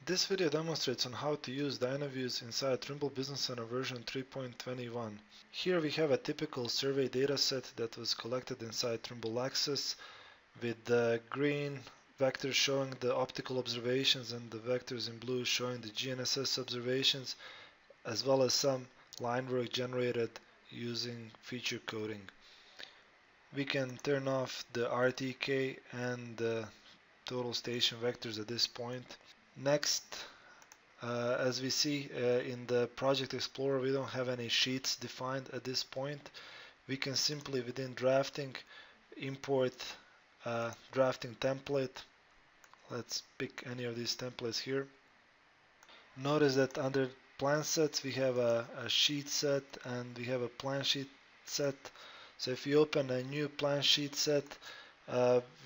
This video demonstrates on how to use DyanaViews inside Trimble Business Center version 3.21. Here we have a typical survey dataset that was collected inside Trimble Access, with the green vectors showing the optical observations and the vectors in blue showing the GNSS observations, as well as some line work generated using feature coding. We can turn off the RTK and the total station vectors at this point. Next, as we see in the Project Explorer, we don't have any sheets defined at this point. We can simply, within drafting, import a drafting template. Let's pick any of these templates here. Notice that under plan sets we have a sheet set and we have a plan sheet set. So if you open a new plan sheet set,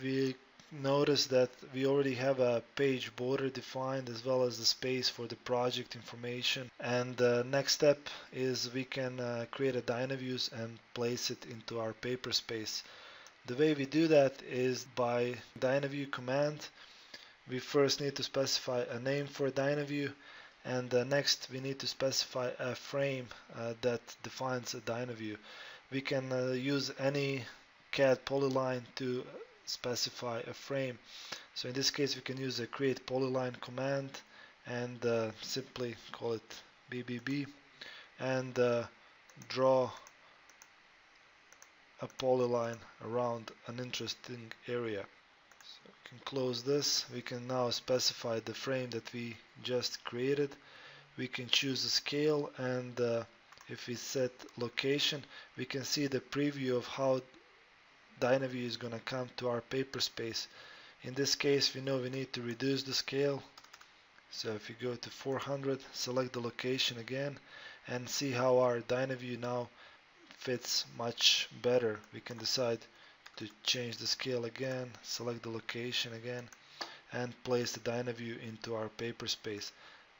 we notice that we already have a page border defined as well as the space for the project information. And the next step is we can create a DyanaViews and place it into our paper space. The way we do that is by DyanaView command. We first need to specify a name for DyanaView, and next we need to specify a frame that defines a DyanaView. We can use any CAD polyline to specify a frame. So in this case we can use a create polyline command and simply call it BBB and draw a polyline around an interesting area. So we can close this. We can now specify the frame that we just created. We can choose the scale, and if we set location, we can see the preview of how DyanaView is going to come to our paper space. In this case, we know we need to reduce the scale. So if you go to 400, select the location again, and see how our DyanaView now fits much better. We can decide to change the scale again, select the location again, and place the DyanaView into our paper space.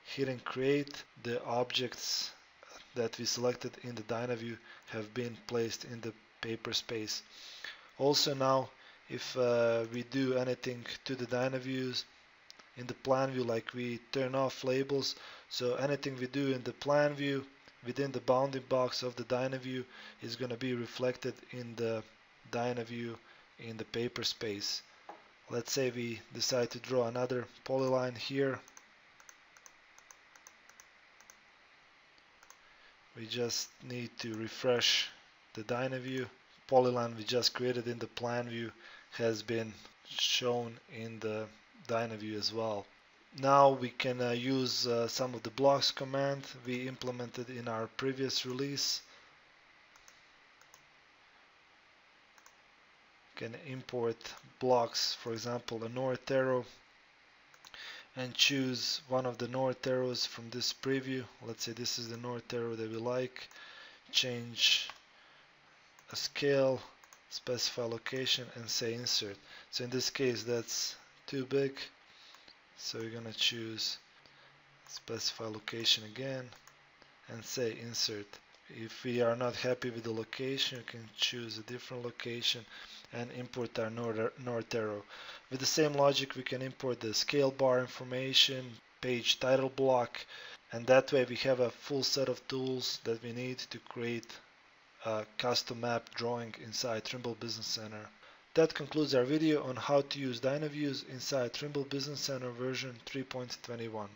Hitting create, the objects that we selected in the DyanaView have been placed in the paper space. Also now, if we do anything to the DyanaViews in the plan view, like we turn off labels, so anything we do in the plan view within the bounding box of the DyanaView is going to be reflected in the DyanaView in the paper space. Let's say we decide to draw another polyline here. We just need to refresh the DyanaView. Polyline we just created in the plan view has been shown in the DyanaView as well. Now we can use some of the blocks command we implemented in our previous release. Can import blocks, for example a north arrow, and choose one of the north arrows from this preview. Let's say this is the north arrow that we like. Change a scale, specify location, and say insert. So in this case that's too big, so we're gonna choose specify location again and say insert. If we are not happy with the location, you can choose a different location and import our north arrow. With the same logic we can import the scale bar information, page title block, and that way we have a full set of tools that we need to create a custom map drawing inside Trimble Business Center. That concludes our video on how to use DyanaViews inside Trimble Business Center version 3.21.